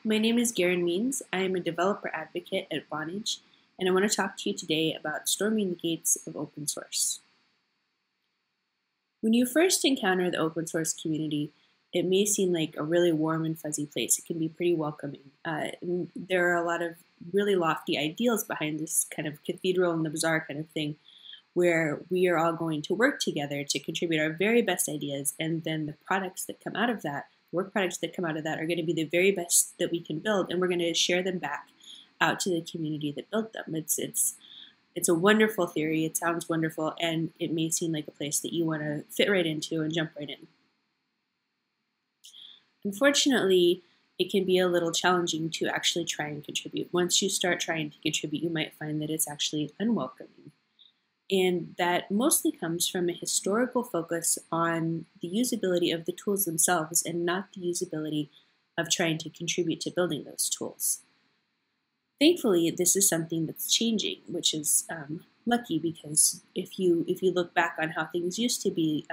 My name is Garen Means. I am a developer advocate at Vonage, and I want to talk to you today about storming the gates of open source. When you first encounter the open source community, it may seem like a really warm and fuzzy place. It can be pretty welcoming. And there are a lot of really lofty ideals behind this kind of cathedral in the bazaar kind of thing, where we are all going to work together to contribute our very best ideas, and then the products that come out of that, work products that come out of that, are going to be the very best that we can build, and we're going to share them back out to the community that built them. It's a wonderful theory. It sounds wonderful, and it may seem like a place that you want to fit right into and jump right in. Unfortunately, it can be a little challenging to actually try and contribute. Once you start trying to contribute, you might find that it's actually unwelcoming. And that mostly comes from a historical focus on the usability of the tools themselves and not the usability of trying to contribute to building those tools. Thankfully, this is something that's changing, which is lucky, because if you look back on how things used to be,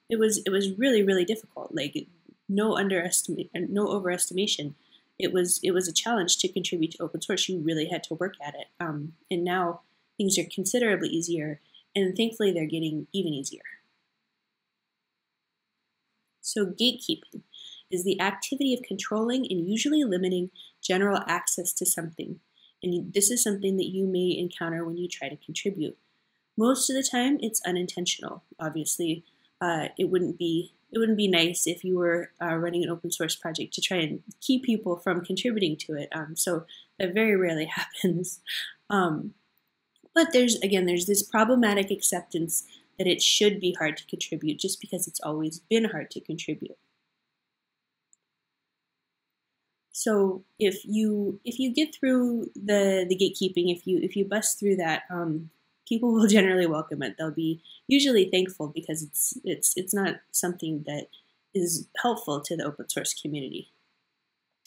it was really, really difficult. Like no overestimation. It was a challenge to contribute to open source. You really had to work at it, and now things are considerably easier, and thankfully they're getting even easier. So gatekeeping is the activity of controlling and usually limiting general access to something. And this is something that you may encounter when you try to contribute. Most of the time it's unintentional. Obviously, it wouldn't be nice if you were running an open source project to try and keep people from contributing to it. So that very rarely happens. But there's this problematic acceptance that it should be hard to contribute just because it's always been hard to contribute. So if you get through the gatekeeping, if you bust through that, people will generally welcome it. They'll be usually thankful because it's not something that is helpful to the open source community.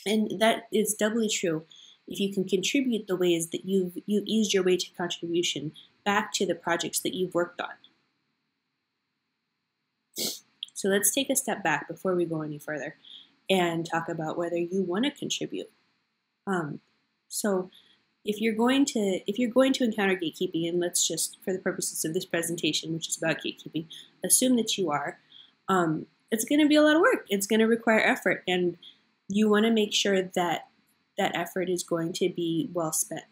And that is doubly true if you can contribute the ways that you've eased your way to contribution back to the projects that you've worked on. So let's take a step back before we go any further and talk about whether you want to contribute. So if you're going to encounter gatekeeping, and let's just, for the purposes of this presentation, which is about gatekeeping, assume that you are, it's going to be a lot of work. It's going to require effort, and you want to make sure that that effort is going to be well spent.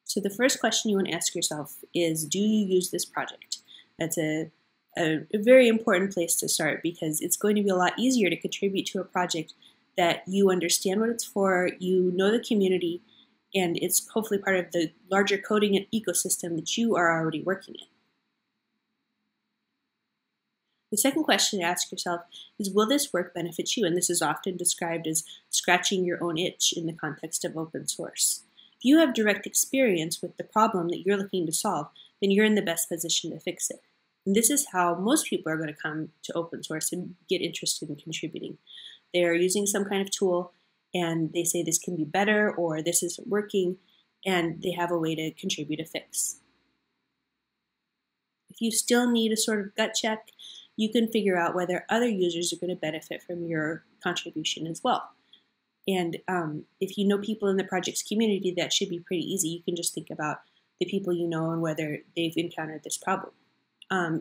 So the first question you want to ask yourself is, do you use this project? That's a very important place to start, because it's going to be a lot easier to contribute to a project that you understand what it's for, you know the community, and it's hopefully part of the larger coding ecosystem that you are already working in. The second question to ask yourself is, will this work benefit you? And this is often described as scratching your own itch in the context of open source. If you have direct experience with the problem that you're looking to solve, then you're in the best position to fix it. And this is how most people are going to come to open source and get interested in contributing. They are using some kind of tool, and they say this can be better, or this isn't working, and they have a way to contribute a fix. If you still need a sort of gut check, you can figure out whether other users are going to benefit from your contribution as well. And if you know people in the project's community, that should be pretty easy. You can just think about the people you know and whether they've encountered this problem.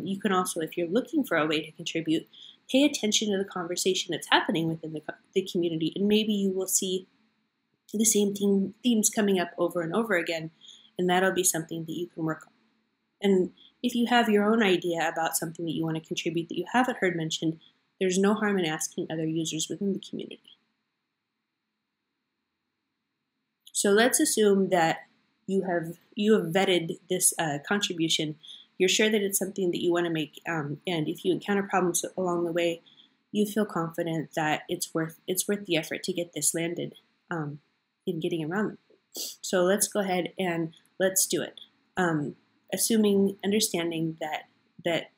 You can also, if you're looking for a way to contribute, pay attention to the conversation that's happening within the community, and maybe you will see the same themes coming up over and over again, and that'll be something that you can work on. And if you have your own idea about something that you want to contribute that you haven't heard mentioned, there's no harm in asking other users within the community. So let's assume that you have vetted this contribution. You're sure that it's something that you want to make, and if you encounter problems along the way, you feel confident that it's worth the effort to get this landed in getting around them. So let's go ahead and let's do it. Understanding that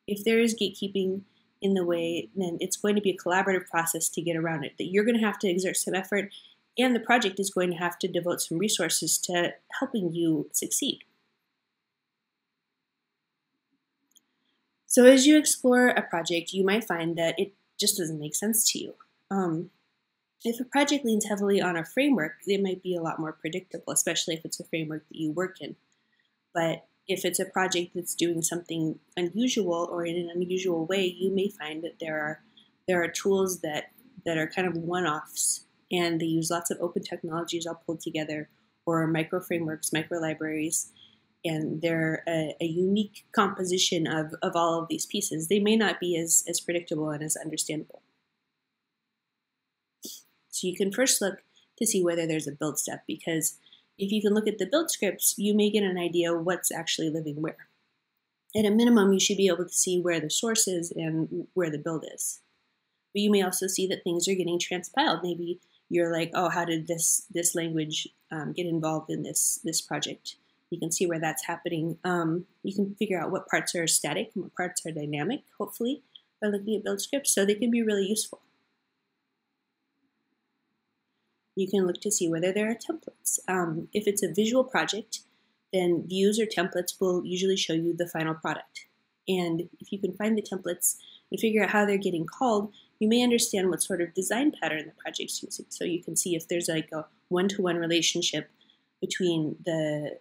if there is gatekeeping in the way, then it's going to be a collaborative process to get around it, that you're going to have to exert some effort, and the project is going to have to devote some resources to helping you succeed. So as you explore a project, you might find that just doesn't make sense to you. If a project leans heavily on a framework, it might be a lot more predictable, especially if it's a framework that you work in. But if it's a project that's doing something unusual or in an unusual way, you may find that there are tools that are kind of one-offs, and they use lots of open technologies all pulled together, or micro frameworks, micro libraries, and they're a unique composition of all of these pieces. They may not be as predictable and as understandable. So you can first look to see whether there's a build step, because if you can look at the build scripts, you may get an idea what's actually living where. At a minimum, you should be able to see where the source is and where the build is. But you may also see that things are getting transpiled. Maybe you're like, oh, how did this language get involved in this project? You can see where that's happening. You can figure out what parts are static and what parts are dynamic, hopefully, by looking at build scripts, so they can be really useful. You can look to see whether there are templates. If it's a visual project, then views or templates will usually show you the final product. And if you can find the templates and figure out how they're getting called, you may understand what sort of design pattern the project's using. So you can see if there's like a one-to-one relationship between the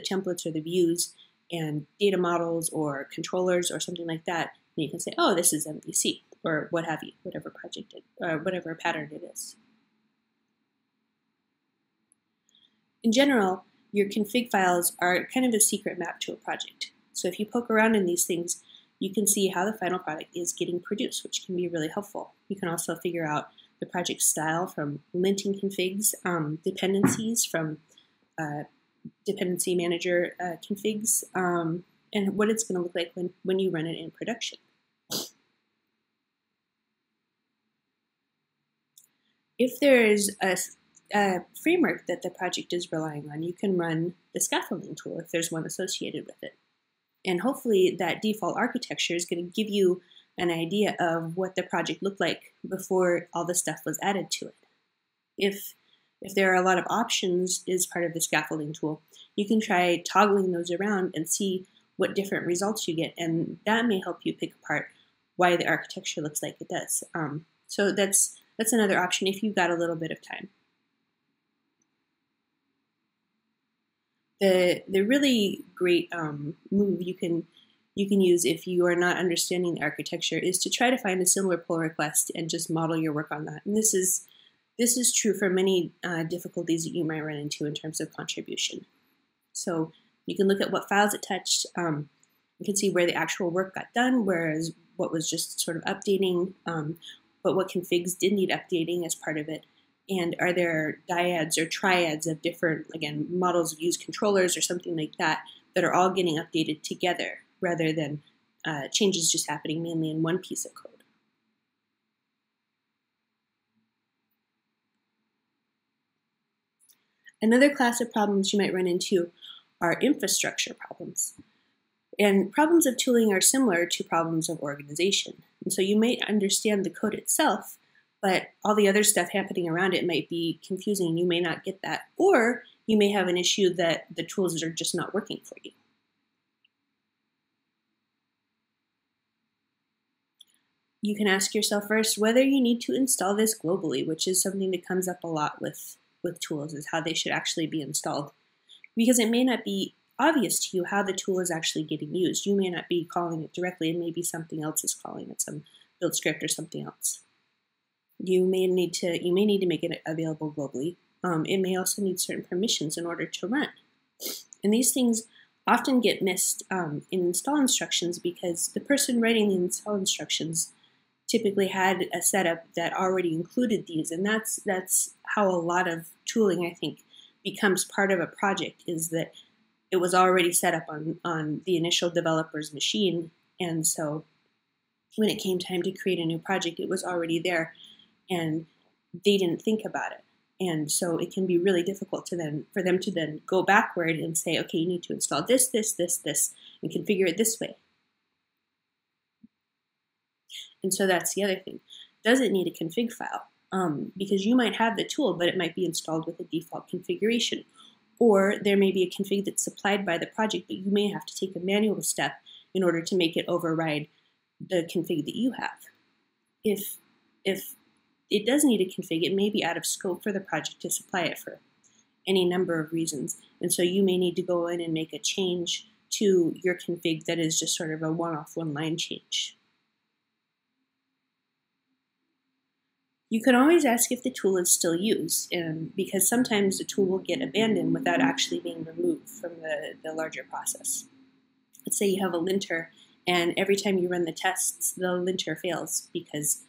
templates or the views and data models or controllers or something like that. And you can say, oh, this is MVC, or what have you, whatever project or whatever pattern it is. In general, your config files are kind of a secret map to a project. So if you poke around in these things, you can see how the final product is getting produced, which can be really helpful. You can also figure out the project style from linting configs, dependencies from dependency manager configs, and what it's going to look like when you run it in production. If there's a framework that the project is relying on, you can run the scaffolding tool if there's one associated with it. And hopefully that default architecture is going to give you an idea of what the project looked like before all the stuff was added to it. If there are a lot of options as part of the scaffolding tool, you can try toggling those around and see what different results you get, and that may help you pick apart why the architecture looks like it does. So that's another option if you've got a little bit of time. The really great move you can use if you are not understanding the architecture is to try to find a similar pull request and just model your work on that. And this is true for many difficulties that you might run into in terms of contribution. So you can look at what files it touched. You can see where the actual work got done, whereas what was just sort of updating, but what configs did need updating as part of it. And are there dyads or triads of different, again, models of used controllers or something like that that are all getting updated together rather than changes just happening mainly in one piece of code. Another class of problems you might run into are infrastructure problems. And problems of tooling are similar to problems of organization. And so you might understand the code itself, but all the other stuff happening around it might be confusing. You may not get that. Or you may have an issue that the tools are just not working for you. You can ask yourself first whether you need to install this globally, which is something that comes up a lot with tools, is how they should actually be installed. Because it may not be obvious to you how the tool is actually getting used. You may not be calling it directly, and maybe something else is calling it, some build script or something else. You may need to make it available globally. It may also need certain permissions in order to run. And these things often get missed in install instructions because the person writing the install instructions typically had a setup that already included these, and that's how a lot of tooling, I think, becomes part of a project, is that it was already set up on the initial developer's machine, and so when it came time to create a new project, it was already there, and they didn't think about it. And so it can be really difficult for them to then go backward and say, okay, you need to install this, this, this, this, and configure it this way. And so that's the other thing. Does it need a config file? Because you might have the tool, but it might be installed with a default configuration. Or there may be a config that's supplied by the project, but you may have to take a manual step in order to make it override the config that you have. if it does need a config, it may be out of scope for the project to supply it for any number of reasons. And so you may need to go in and make a change to your config that is just sort of a one-off, one-line change. You can always ask if the tool is still used, because sometimes the tool will get abandoned without actually being removed from the larger process. Let's say you have a linter, and every time you run the tests, the linter fails because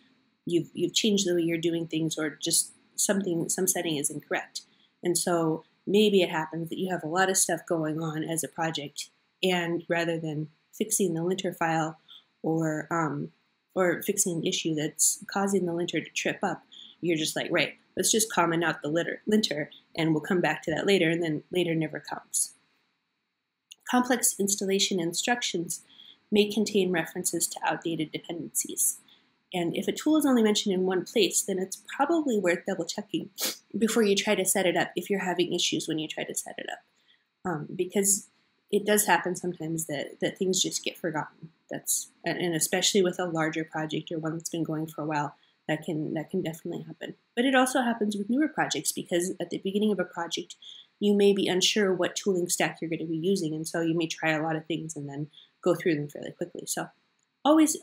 you've changed the way you're doing things, or just some setting is incorrect. And so maybe it happens that you have a lot of stuff going on as a project, and rather than fixing the linter file or fixing an issue that's causing the linter to trip up, you're just like, right, let's just comment out the linter, and we'll come back to that later, and then later never comes. Complex installation instructions may contain references to outdated dependencies. And if a tool is only mentioned in one place, then it's probably worth double checking before you try to set it up if you're having issues when you try to set it up. Because it does happen sometimes that things just get forgotten. And especially with a larger project or one that's been going for a while, that can definitely happen. But it also happens with newer projects, because at the beginning of a project, you may be unsure what tooling stack you're going to be using, and so you may try a lot of things and then go through them fairly quickly. So always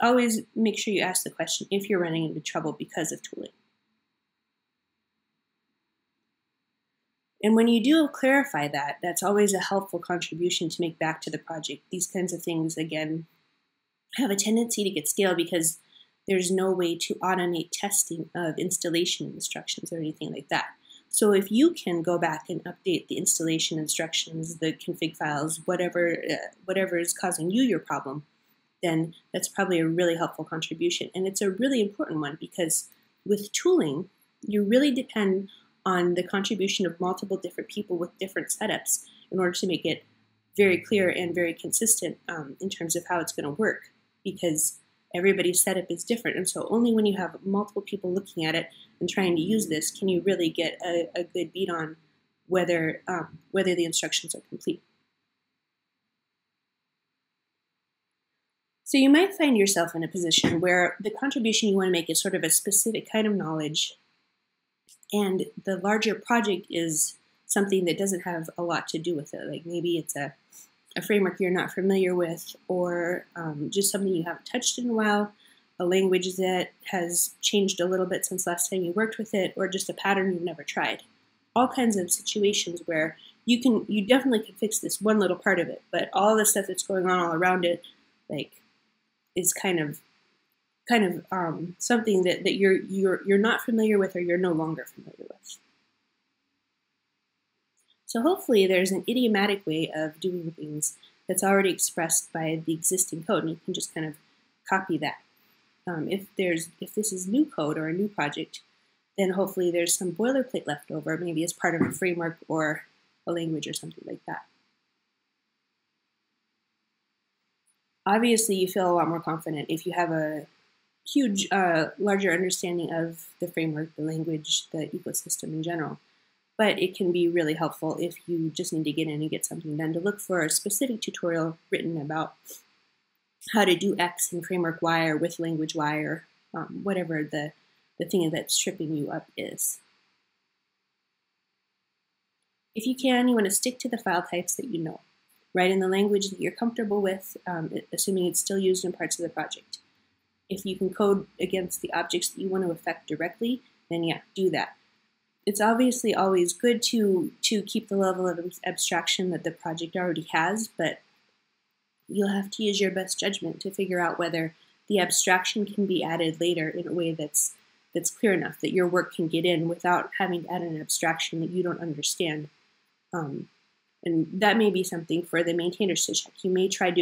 make sure you ask the question if you're running into trouble because of tooling. And when you do clarify that, that's always a helpful contribution to make back to the project. These kinds of things, again, have a tendency to get stale because there's no way to automate testing of installation instructions or anything like that. So if you can go back and update the installation instructions, the config files, whatever is causing you your problem, then that's probably a really helpful contribution. And it's a really important one, because with tooling, you really depend on the contribution of multiple different people with different setups in order to make it very clear and very consistent in terms of how it's going to work, because everybody's setup is different. And so only when you have multiple people looking at it and trying to use this can you really get a good beat on whether the instructions are complete. So you might find yourself in a position where the contribution you want to make is sort of a specific kind of knowledge, and the larger project is something that doesn't have a lot to do with it. Like maybe it's a framework you're not familiar with, or just something you haven't touched in a while, a language that has changed a little bit since last time you worked with it, or just a pattern you've never tried. All kinds of situations where you definitely can fix this one little part of it, but all the stuff that's going on all around it, like, is kind of something that you're not familiar with, or you're no longer familiar with. So hopefully there's an idiomatic way of doing things that's already expressed by the existing code, and you can just kind of copy that. If this is new code or a new project, then hopefully there's some boilerplate left over, maybe as part of a framework or a language or something like that. Obviously, you feel a lot more confident if you have a huge, larger understanding of the framework, the language, the ecosystem in general. But it can be really helpful if you just need to get in and get something done to look for a specific tutorial written about how to do X in framework Y or with language Y, or whatever the thing that's tripping you up is. If you can, you want to stick to the file types that you know. Write in the language that you're comfortable with, assuming it's still used in parts of the project. If you can code against the objects that you want to affect directly, then yeah, do that. It's obviously always good to keep the level of abstraction that the project already has, but you'll have to use your best judgment to figure out whether the abstraction can be added later in a way that's clear enough that your work can get in without having to add an abstraction that you don't understand. And that may be something for the maintainers to check. You may try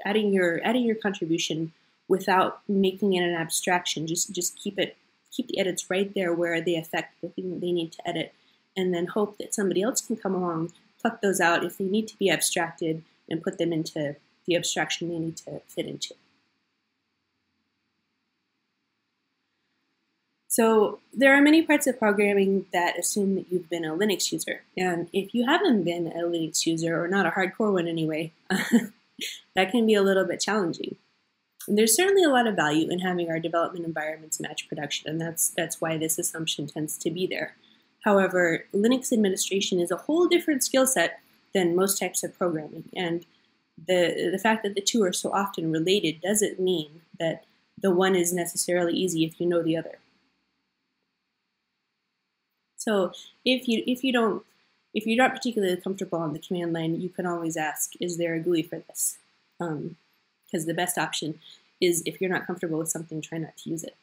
adding your contribution without making it an abstraction. Just keep the edits right there where they affect the thing that they need to edit, and then hope that somebody else can come along, pluck those out if they need to be abstracted, and put them into the abstraction they need to fit into. So there are many parts of programming that assume that you've been a Linux user. And if you haven't been a Linux user, or not a hardcore one anyway, that can be a little bit challenging. And there's certainly a lot of value in having our development environments match production, and that's why this assumption tends to be there. However, Linux administration is a whole different skill set than most types of programming, and the fact that the two are so often related doesn't mean that the one is necessarily easy if you know the other. So if you're not particularly comfortable on the command line, you can always ask, is there a GUI for this? Because the best option is, if you're not comfortable with something, try not to use it.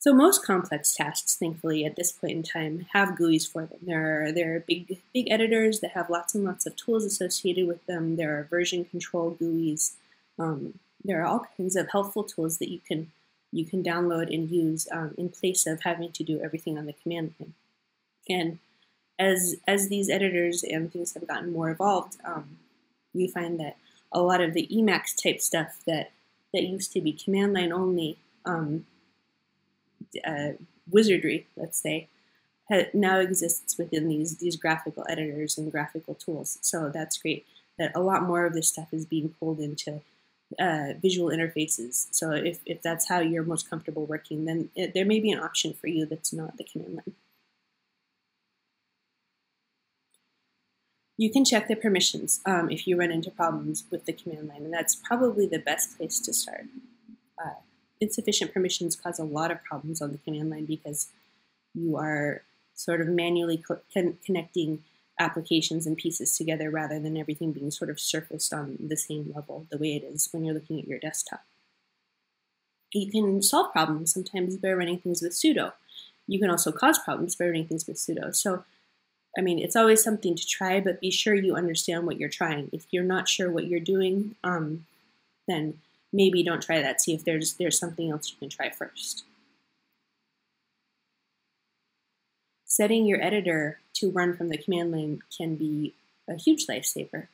So most complex tasks, thankfully, at this point in time, have GUIs for them. There are big editors that have lots and lots of tools associated with them. There are version control GUIs. There are all kinds of helpful tools that you can download and use in place of having to do everything on the command line. And as these editors and things have gotten more evolved, we find that a lot of the Emacs type stuff that used to be command line only wizardry, let's say, now exists within these graphical editors and graphical tools. So that's great that a lot more of this stuff is being pulled into visual interfaces. So if that's how you're most comfortable working, then there may be an option for you that's not the command line. You can check the permissions if you run into problems with the command line, and that's probably the best place to start. Insufficient permissions cause a lot of problems on the command line because you are sort of manually connecting applications and pieces together rather than everything being sort of surfaced on the same level the way it is when you're looking at your desktop. You can solve problems sometimes by running things with sudo. You can also cause problems by running things with sudo. So, I mean, it's always something to try, but be sure you understand what you're trying. If you're not sure what you're doing, then maybe don't try that. See if there's something else you can try first. Setting your editor to run from the command line can be a huge lifesaver.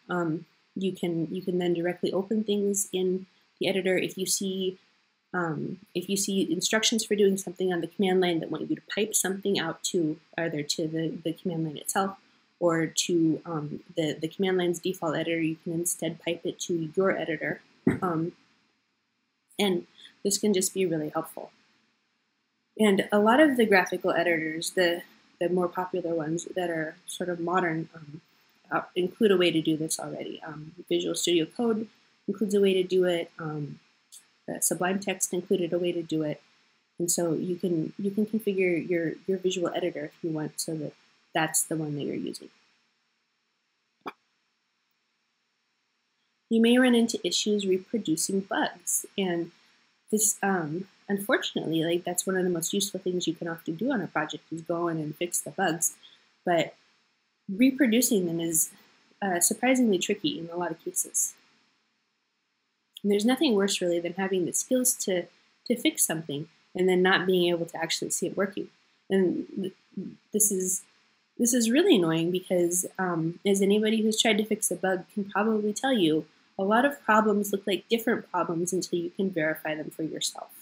You can then directly open things in the editor. If you see instructions for doing something on the command line that want you to pipe something out to either to the command line itself or to the command line's default editor, you can instead pipe it to your editor. And this can just be really helpful. And a lot of the graphical editors, the more popular ones that are sort of modern, include a way to do this already. Visual Studio Code includes a way to do it. Sublime Text included a way to do it. And so you can configure your visual editor if you want so that that's the one that you're using. You may run into issues reproducing bugs, and this, unfortunately, like that's one of the most useful things you can often do on a project is go in and fix the bugs, but reproducing them is surprisingly tricky in a lot of cases. And there's nothing worse really than having the skills to fix something and then not being able to actually see it working. And this is really annoying because as anybody who's tried to fix a bug can probably tell you, a lot of problems look like different problems until you can verify them for yourself.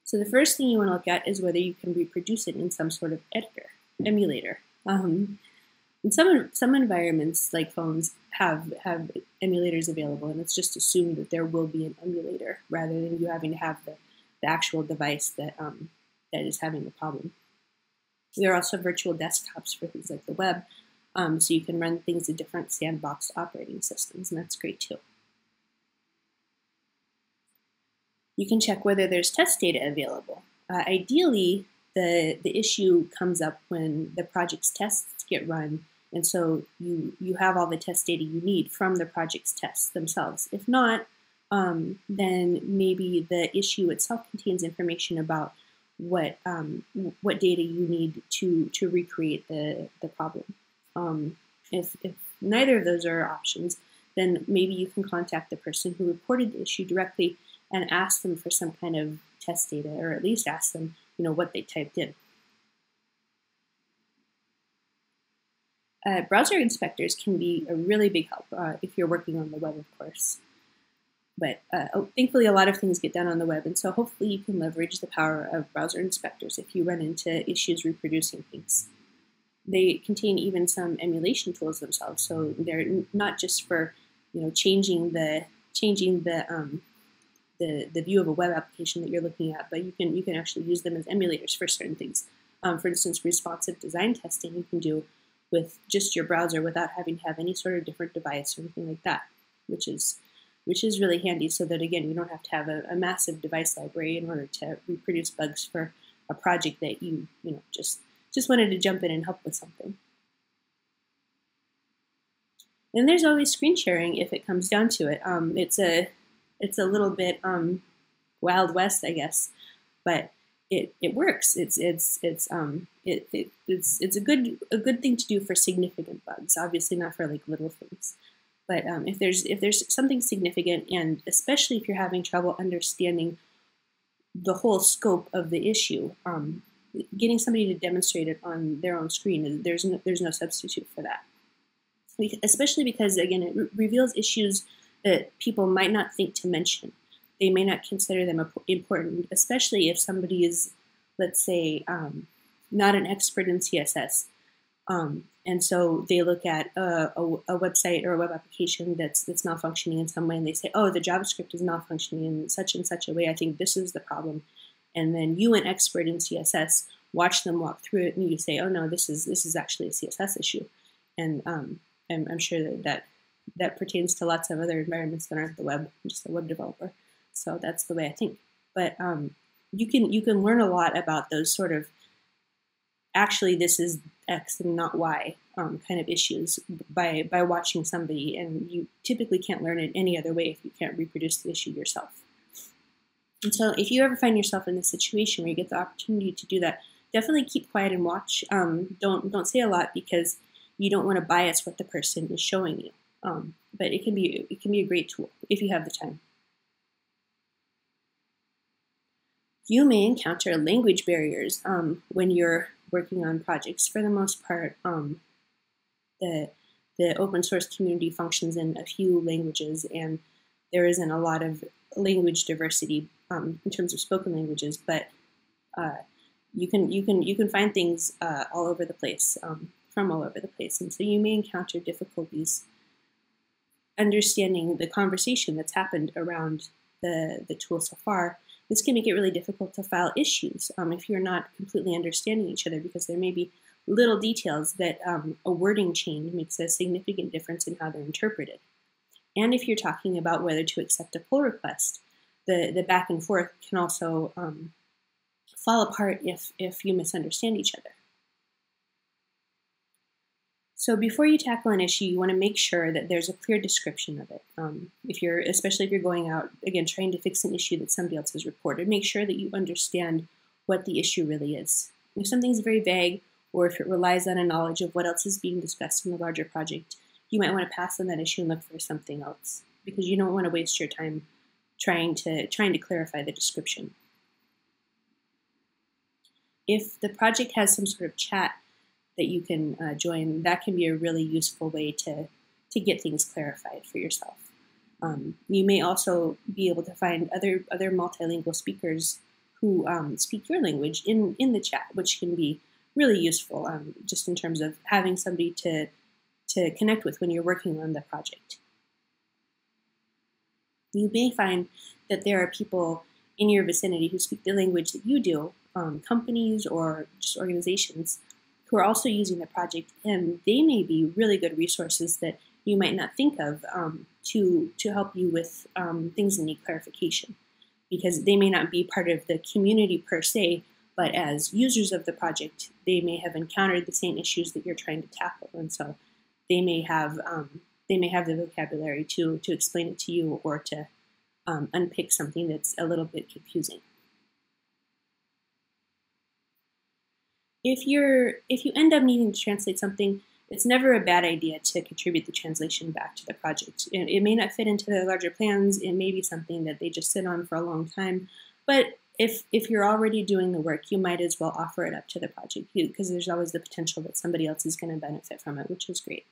So the first thing you want to look at is whether you can reproduce it in some sort of editor, emulator. In some environments, like phones, have emulators available, and it's just assumed that there will be an emulator rather than you having to have the actual device that is having the problem. There are also virtual desktops for things like the web, so you can run things in different sandboxed operating systems, and that's great too. You can check whether there's test data available. Ideally, the issue comes up when the project's tests get run, and so you have all the test data you need from the project's tests themselves. If not, then maybe the issue itself contains information about what data you need to recreate the problem. If neither of those are options, then maybe you can contact the person who reported the issue directly and ask them for some kind of test data, or at least ask them, what they typed in. Browser inspectors can be a really big help if you're working on the web, of course. But thankfully, a lot of things get done on the web, and so hopefully you can leverage the power of browser inspectors if you run into issues reproducing things. They contain even some emulation tools themselves, so they're not just for changing the view of a web application that you're looking at, but you can actually use them as emulators for certain things. For instance, responsive design testing you can do with just your browser without having to have any sort of different device or anything like that, which is really handy, so that again you don't have to have a massive device library in order to reproduce bugs for a project that you just wanted to jump in and help with something. And there's always screen sharing if it comes down to it. It's a little bit Wild West, I guess, but it works. It's a good thing to do for significant bugs. Obviously, not for like little things. But if there's something significant, and especially if you're having trouble understanding the whole scope of the issue, getting somebody to demonstrate it on their own screen, there's no substitute for that. Especially because, again, it reveals issues that people might not think to mention. They may not consider them important, especially if somebody is, let's say, not an expert in CSS. And so they look at a website or a web application that's malfunctioning in some way, and they say, oh, the JavaScript is malfunctioning in such and such a way. I think this is the problem. And then you, an expert in CSS, watch them walk through it, and you say, oh, no, this is actually a CSS issue. And I'm sure that pertains to lots of other environments that aren't the web. I'm just a web developer. So that's the way I think. But you can learn a lot about those sort of, actually this is X and not Y kind of issues by watching somebody, and you typically can't learn it any other way if you can't reproduce the issue yourself. And so if you ever find yourself in a situation where you get the opportunity to do that, definitely keep quiet and watch. Don't say a lot, because you don't want to bias what the person is showing you. But it can be a great tool if you have the time. You may encounter language barriers when you're working on projects. For the most part, the open source community functions in a few languages, and there isn't a lot of language diversity in terms of spoken languages. But you can find things all over the place, from all over the place, and so you may encounter difficulties understanding the conversation that's happened around the tool so far. This can make it really difficult to file issues if you're not completely understanding each other, because there may be little details that a wording change makes a significant difference in how they're interpreted. And if you're talking about whether to accept a pull request, the back and forth can also fall apart if you misunderstand each other. So before you tackle an issue, you want to make sure that there's a clear description of it. Especially if you're going out, again, trying to fix an issue that somebody else has reported, make sure that you understand what the issue really is. If something's very vague, or if it relies on a knowledge of what else is being discussed in the larger project, you might want to pass on that issue and look for something else, because you don't want to waste your time trying to clarify the description. If the project has some sort of chat that you can join, that can be a really useful way to get things clarified for yourself. You may also be able to find other multilingual speakers who speak your language in the chat, which can be really useful just in terms of having somebody to connect with when you're working on the project. You may find that there are people in your vicinity who speak the language that you do, companies or just organizations, who are also using the project, and they may be really good resources that you might not think of to help you with things that need clarification, because they may not be part of the community per se, but as users of the project, they may have encountered the same issues that you're trying to tackle, and so they may have the vocabulary to explain it to you, or to unpick something that's a little bit confusing. If you end up needing to translate something, it's never a bad idea to contribute the translation back to the project. It may not fit into their larger plans. It may be something that they just sit on for a long time. But if you're already doing the work, you might as well offer it up to the project, because there's always the potential that somebody else is going to benefit from it, which is great.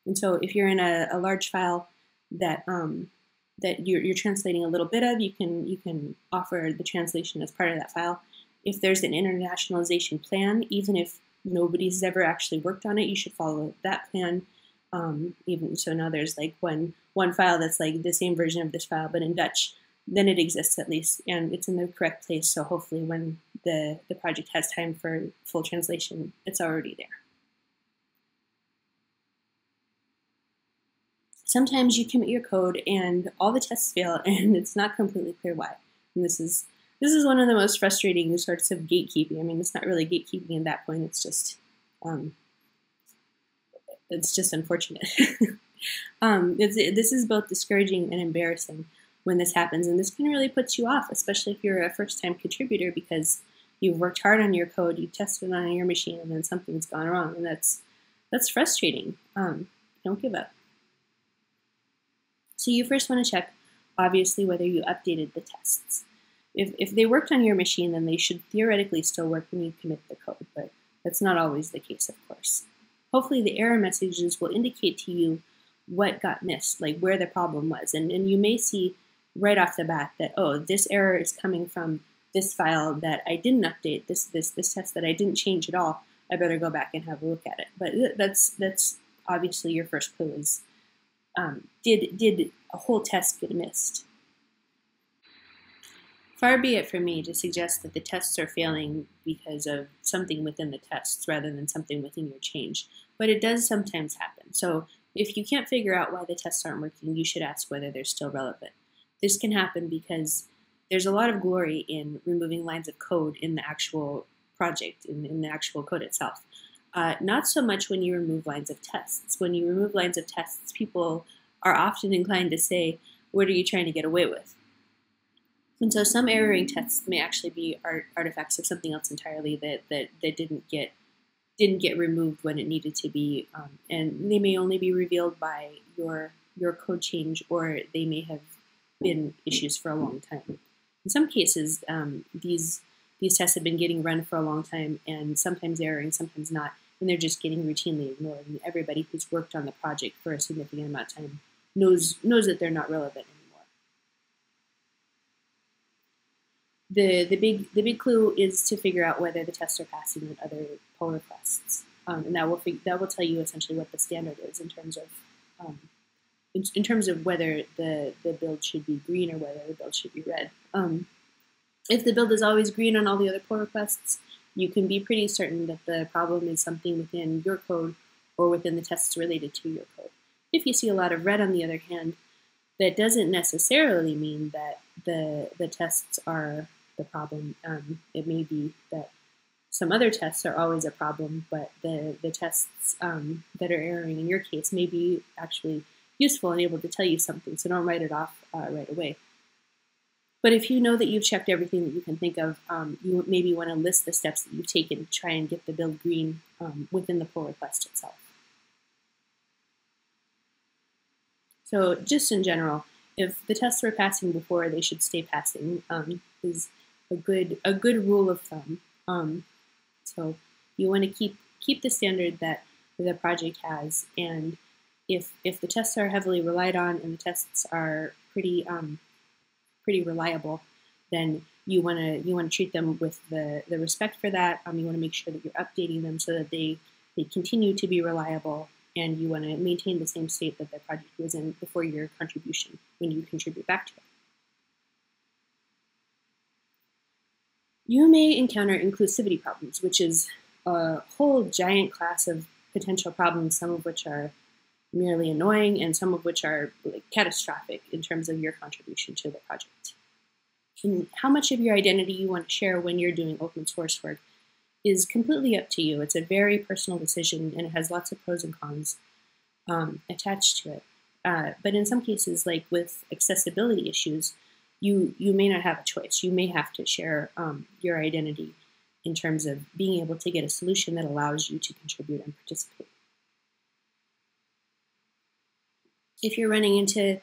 And so if you're in a large file that you're translating a little bit of, you can offer the translation as part of that file. If there's an internationalization plan, even if nobody's ever actually worked on it, you should follow that plan. Even so now there's like one file that's like the same version of this file, but in Dutch. Then it exists at least, and it's in the correct place, so hopefully when the project has time for full translation, it's already there. Sometimes you commit your code and all the tests fail, and it's not completely clear why. And this is one of the most frustrating sorts of gatekeeping. I mean, it's not really gatekeeping at that point, it's just unfortunate. This is both discouraging and embarrassing when this happens, and this can really put you off, especially if you're a first-time contributor, because you've worked hard on your code, you've tested it on your machine, and then something's gone wrong, and that's frustrating. Don't give up. So you first want to check, obviously, whether you updated the tests. If they worked on your machine, then they should theoretically still work when you commit the code, but that's not always the case, of course. Hopefully the error messages will indicate to you what got missed, like where the problem was, and you may see right off the bat that, oh, this error is coming from this file that I didn't update, this test that I didn't change at all. I better go back and have a look at it. But that's obviously your first clue is, did a whole test get missed? Far be it from me to suggest that the tests are failing because of something within the tests rather than something within your change, but it does sometimes happen. So if you can't figure out why the tests aren't working, you should ask whether they're still relevant. This can happen because there's a lot of glory in removing lines of code in the actual project, in the actual code itself. Not so much when you remove lines of tests. When you remove lines of tests, people are often inclined to say, what are you trying to get away with? And so some erroring tests may actually be artifacts of something else entirely that didn't get removed when it needed to be, and they may only be revealed by your code change, or they may have been issues for a long time. In some cases, these tests have been getting run for a long time, and sometimes erroring, sometimes not, and they're just getting routinely ignored. And everybody who's worked on the project for a significant amount of time knows that they're not relevant anymore. The big clue is to figure out whether the tests are passing with other pull requests, and that will tell you essentially what the standard is in terms of whether the build should be green or whether the build should be red. If the build is always green on all the other pull requests, you can be pretty certain that the problem is something within your code or within the tests related to your code. If you see a lot of red, on the other hand, that doesn't necessarily mean that the tests are the problem. It may be that some other tests are always a problem, but the tests that are erroring in your case may be actually useful and able to tell you something, so don't write it off right away. But if you know that you've checked everything that you can think of, you maybe want to list the steps that you've taken to try and get the build green within the pull request itself. So just in general, if the tests were passing before, they should stay passing, is a good rule of thumb. So you want to keep the standard that the project has, and if the tests are heavily relied on and the tests are pretty reliable, then you want to treat them with the respect for that. You want to make sure that you're updating them so that they continue to be reliable, and you want to maintain the same state that the project was in before your contribution when you contribute back to it. You may encounter inclusivity problems, which is a whole giant class of potential problems, some of which are merely annoying and some of which are like catastrophic in terms of your contribution to the project. And how much of your identity you want to share when you're doing open source work is completely up to you. It's a very personal decision, and it has lots of pros and cons attached to it. But in some cases, like with accessibility issues, you may not have a choice. You may have to share your identity in terms of being able to get a solution that allows you to contribute and participate. If you're running into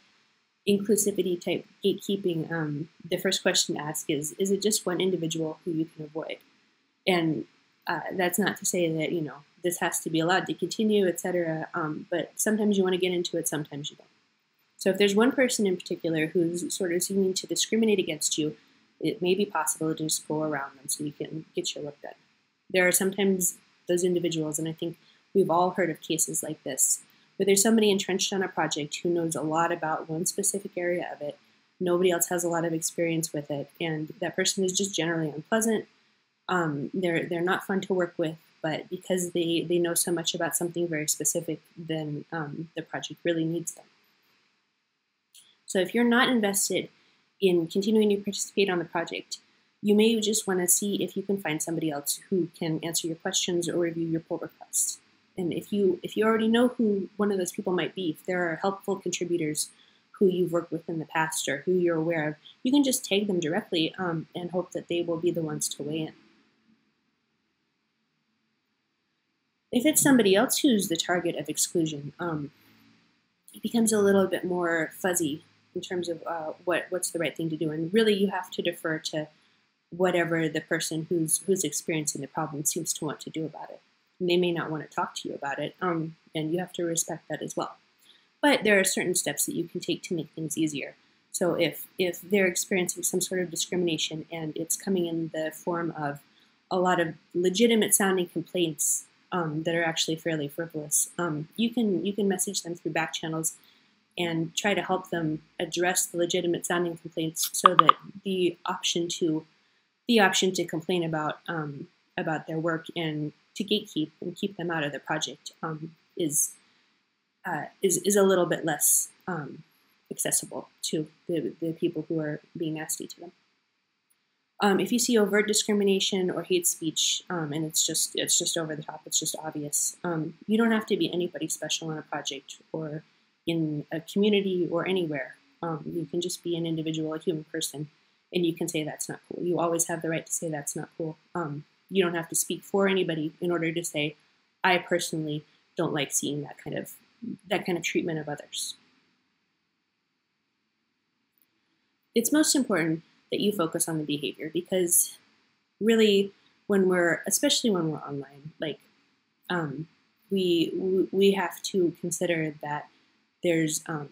inclusivity type gatekeeping, the first question to ask is it just one individual who you can avoid? And that's not to say that, this has to be allowed to continue, etc. But sometimes you want to get into it, sometimes you don't. So if there's one person in particular who's sort of seeming to discriminate against you, it may be possible to just go around them so you can get your work done. There are sometimes those individuals, and I think we've all heard of cases like this, where there's somebody entrenched on a project who knows a lot about one specific area of it. Nobody else has a lot of experience with it, and that person is just generally unpleasant. They're not fun to work with, but because they know so much about something very specific, then the project really needs them. So if you're not invested in continuing to participate on the project, you may just want to see if you can find somebody else who can answer your questions or review your pull requests. And if you already know who one of those people might be, if there are helpful contributors who you've worked with in the past or who you're aware of, you can just tag them directly and hope that they will be the ones to weigh in. If it's somebody else who's the target of exclusion, it becomes a little bit more fuzzy in terms of what's the right thing to do. And really you have to defer to whatever the person who's experiencing the problem seems to want to do about it. And they may not want to talk to you about it, and you have to respect that as well. But there are certain steps that you can take to make things easier. So if they're experiencing some sort of discrimination and it's coming in the form of a lot of legitimate sounding complaints that are actually fairly frivolous, you can message them through back channels and try to help them address the legitimate sounding complaints so that the option to complain about their work and to gatekeep and keep them out of the project is a little bit less accessible to the people who are being nasty to them. If you see overt discrimination or hate speech, and it's just over the top, it's just obvious, you don't have to be anybody special on a project or in a community or anywhere. You can just be an individual, a human person, and you can say that's not cool. You always have the right to say that's not cool. You don't have to speak for anybody in order to say, I personally don't like seeing that kind of treatment of others. It's most important that you focus on the behavior, because really especially when we're online, like we have to consider that there's a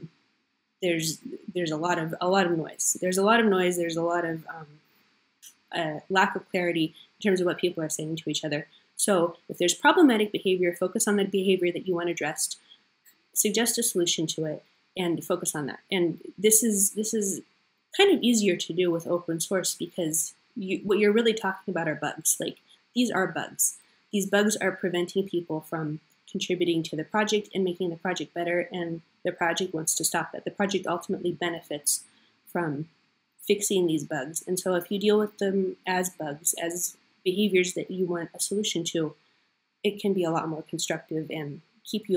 lot of noise. There's a lot of noise. There's a lot of lack of clarity in terms of what people are saying to each other. So if there's problematic behavior, focus on the behavior that you want addressed, suggest a solution to it, and focus on that. And this is kind of easier to do with open source, because what you're really talking about are bugs. Like, these are bugs. These bugs are preventing people from contributing to the project and making the project better, and the project wants to stop that. The project ultimately benefits from fixing these bugs. And so if you deal with them as bugs, as behaviors that you want a solution to, it can be a lot more constructive and help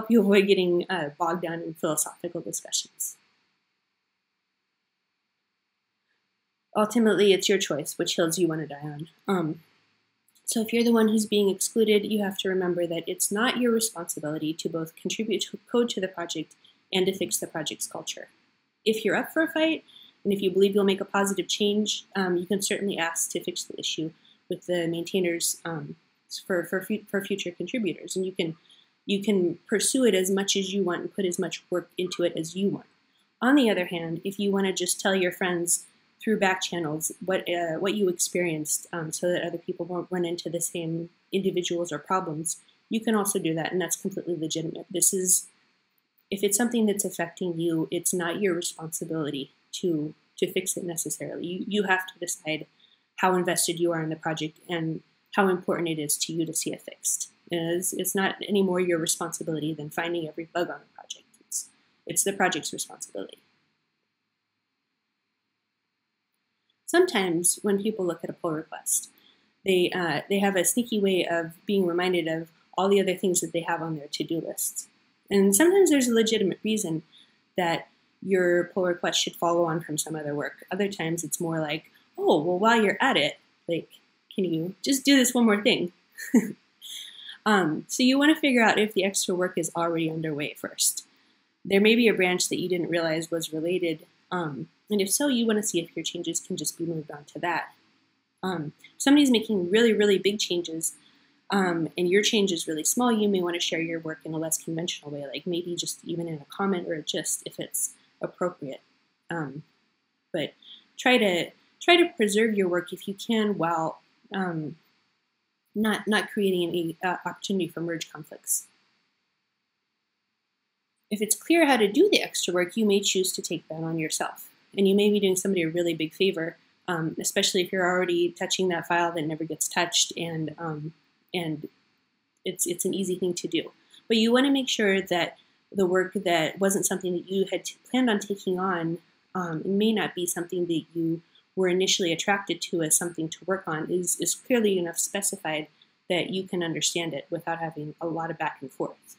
you avoid getting bogged down in philosophical discussions. Ultimately, it's your choice which hills you want to die on. So if you're the one who's being excluded, you have to remember that it's not your responsibility to both contribute code to the project and to fix the project's culture. If you're up for a fight, and if you believe you'll make a positive change, you can certainly ask to fix the issue with the maintainers for future contributors. And you can pursue it as much as you want and put as much work into it as you want. On the other hand, if you want to just tell your friends through back channels what you experienced so that other people won't run into the same individuals or problems, you can also do that, and that's completely legitimate. If it's something that's affecting you, it's not your responsibility to fix it necessarily. You have to decide how invested you are in the project and how important it is to you to see it fixed. It's not any more your responsibility than finding every bug on the project. It's the project's responsibility. Sometimes when people look at a pull request, they have a sneaky way of being reminded of all the other things that they have on their to-do lists. And sometimes there's a legitimate reason that your pull request should follow on from some other work. Other times it's more like, oh, well, while you're at it, like, can you just do this one more thing? So you want to figure out if the extra work is already underway first. There may be a branch that you didn't realize was related, and if so, you want to see if your changes can just be moved on to that. Somebody's making really, really big changes, and your change is really small, you may want to share your work in a less conventional way, like maybe just even in a comment or a gist if it's appropriate. But try to preserve your work if you can, while not creating any opportunity for merge conflicts. If it's clear how to do the extra work, you may choose to take that on yourself. And you may be doing somebody a really big favor, especially if you're already touching that file that never gets touched, and it's an easy thing to do. But you want to make sure that the work that wasn't something that you had planned on taking on, it may not be something that you were initially attracted to as something to work on, is clearly enough specified that you can understand it without having a lot of back and forth.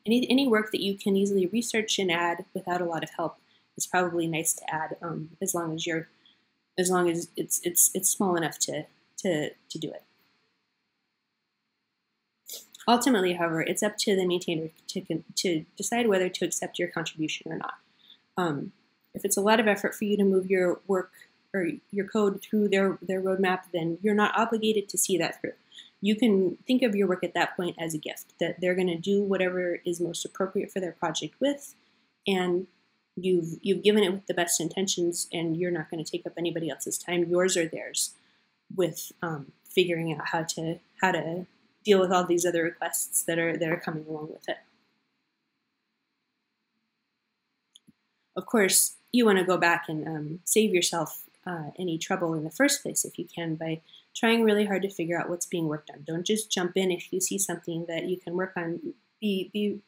Any work that you can easily research and add without a lot of help is probably nice to add, as long as it's small enough to do it. Ultimately, however, it's up to the maintainer to decide whether to accept your contribution or not. If it's a lot of effort for you to move your work or your code through their roadmap, then you're not obligated to see that through. You can think of your work at that point as a gift, that they're going to do whatever is most appropriate for their project with, and you've given it with the best intentions, and you're not going to take up anybody else's time, yours or theirs, with figuring out how to deal with all these other requests that are coming along with it. Of course, you want to go back and save yourself any trouble in the first place if you can, by trying really hard to figure out what's being worked on. Don't just jump in if you see something that you can work on. Be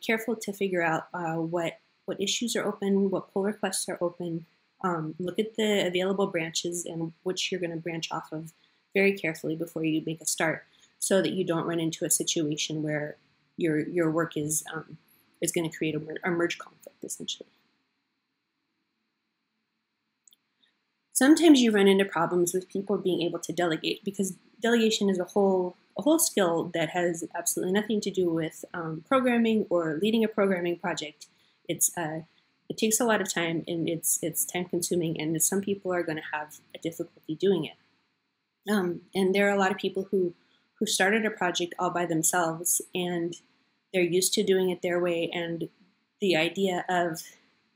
careful to figure out what issues are open, what pull requests are open. Look at the available branches and which you're going to branch off of very carefully before you make a start, so that you don't run into a situation where your work is going to create a merge conflict, essentially. Sometimes you run into problems with people being able to delegate, because delegation is a whole skill that has absolutely nothing to do with programming or leading a programming project. It takes a lot of time, and it's time consuming, and some people are going to have a difficulty doing it. And there are a lot of people who started a project all by themselves, and they're used to doing it their way, and the idea of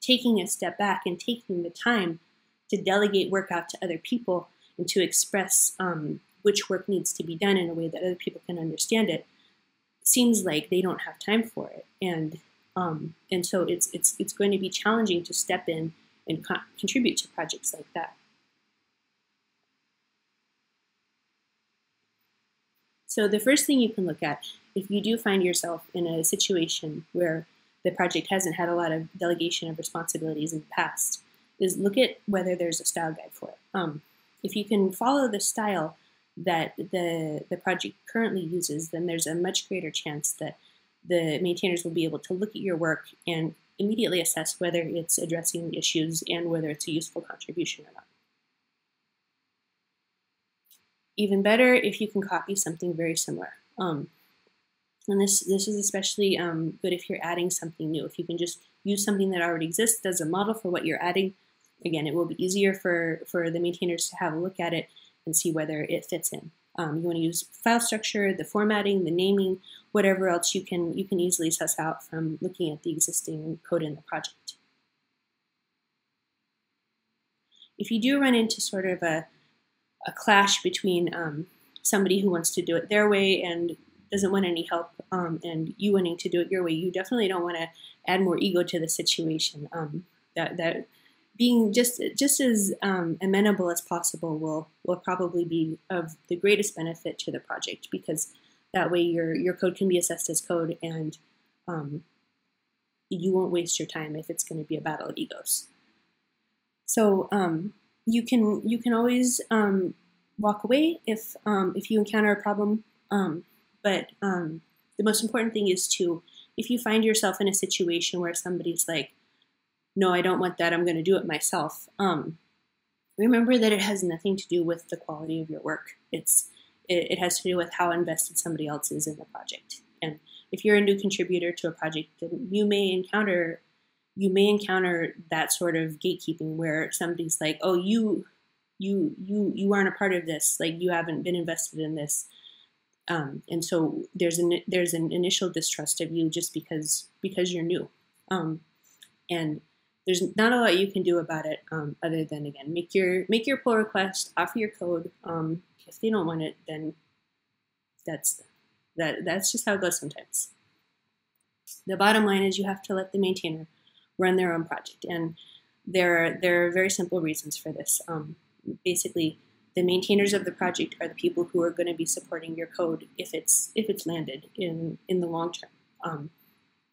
taking a step back and taking the time to delegate work out to other people and to express which work needs to be done in a way that other people can understand it, seems like they don't have time for it, and so it's going to be challenging to step in and contribute to projects like that. So the first thing you can look at, if you do find yourself in a situation where the project hasn't had a lot of delegation of responsibilities in the past, is look at whether there's a style guide for it. If you can follow the style that the project currently uses, then there's a much greater chance that the maintainers will be able to look at your work and immediately assess whether it's addressing the issues and whether it's a useful contribution or not. Even better if you can copy something very similar. And this is especially good if you're adding something new. If you can just use something that already exists as a model for what you're adding, again, it will be easier for the maintainers to have a look at it and see whether it fits in. You want to use file structure, the formatting, the naming, whatever else you can easily suss out from looking at the existing code in the project. If you do run into sort of a clash between somebody who wants to do it their way and doesn't want any help, and you wanting to do it your way, you definitely don't want to add more ego to the situation. That being just as amenable as possible will probably be of the greatest benefit to the project, because that way your code can be assessed as code, and you won't waste your time if it's going to be a battle of egos. So you can always walk away if you encounter a problem, but the most important thing is if you find yourself in a situation where somebody's like, no, I don't want that, I'm going to do it myself, remember that it has nothing to do with the quality of your work. It has to do with how invested somebody else is in the project. And if you're a new contributor to a project, then you may encounter that sort of gatekeeping where somebody's like, oh, you aren't a part of this, like you haven't been invested in this, and so there's an initial distrust of you just because you're new, and there's not a lot you can do about it other than, again, make your pull request, offer your code. If they don't want it, then that's just how it goes sometimes. The bottom line is you have to let the maintainer run their own project, and there are very simple reasons for this. Basically, the maintainers of the project are the people who are going to be supporting your code if it's landed in the long term.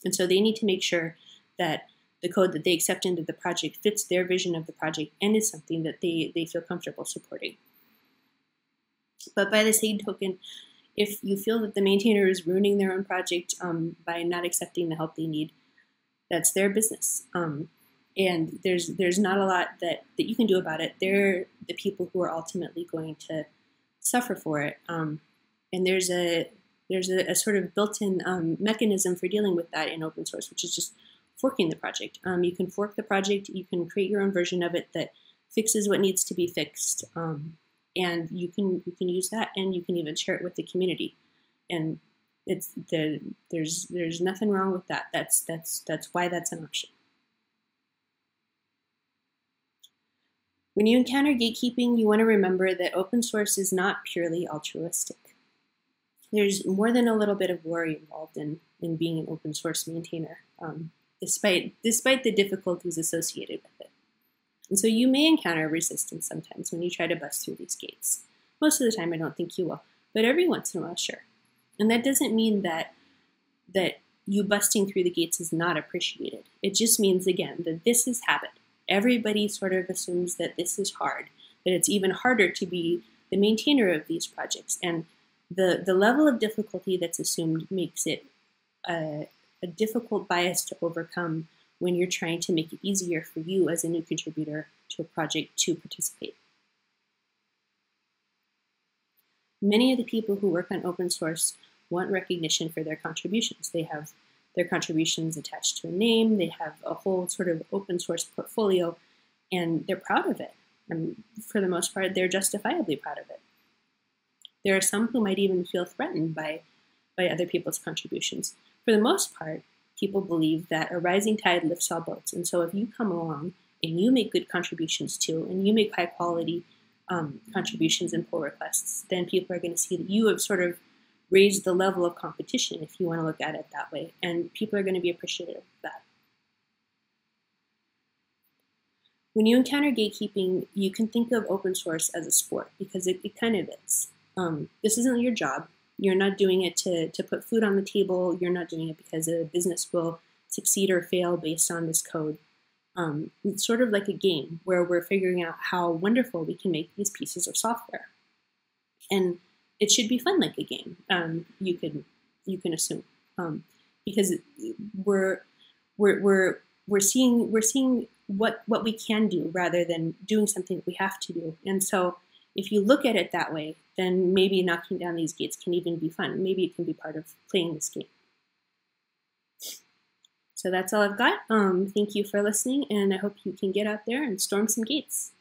And so they need to make sure that the code that they accept into the project fits their vision of the project and is something that they feel comfortable supporting. But by the same token, if you feel that the maintainer is ruining their own project by not accepting the help they need, that's their business. And there's not a lot that you can do about it. They're the people who are ultimately going to suffer for it. And there's a sort of built-in mechanism for dealing with that in open source, which is just forking the project. You can fork the project. You can create your own version of it that fixes what needs to be fixed, and you can use that, and you can even share it with the community. And there's nothing wrong with that. That's why that's an option. When you encounter gatekeeping, you want to remember that open source is not purely altruistic. There's more than a little bit of worry involved in being an open source maintainer, despite the difficulties associated with it. And so you may encounter resistance sometimes when you try to bust through these gates. Most of the time, I don't think you will, but every once in a while, sure. And that doesn't mean that you busting through the gates is not appreciated. It just means, again, that this is habit. Everybody sort of assumes that this is hard, that it's even harder to be the maintainer of these projects. And the level of difficulty that's assumed makes it a difficult bias to overcome when you're trying to make it easier for you as a new contributor to a project to participate. Many of the people who work on open source want recognition for their contributions. They have their contributions attached to a name, they have a whole sort of open source portfolio, and they're proud of it. And for the most part, they're justifiably proud of it. There are some who might even feel threatened by other people's contributions. For the most part, people believe that a rising tide lifts all boats. And so if you come along and you make good contributions too, and you make high quality contributions and pull requests, then people are going to see that you have sort of raised the level of competition, if you want to look at it that way. And people are going to be appreciative of that. When you encounter gatekeeping, you can think of open source as a sport, because it kind of is. This isn't your job. You're not doing it to put food on the table. You're not doing it because a business will succeed or fail based on this code. It's sort of like a game where we're figuring out how wonderful we can make these pieces of software. And it should be fun like a game, you can assume. Because we're seeing what we can do rather than doing something we have to do. And so if you look at it that way, then maybe knocking down these gates can even be fun. Maybe it can be part of playing this game. So that's all I've got. Thank you for listening, and I hope you can get out there and storm some gates.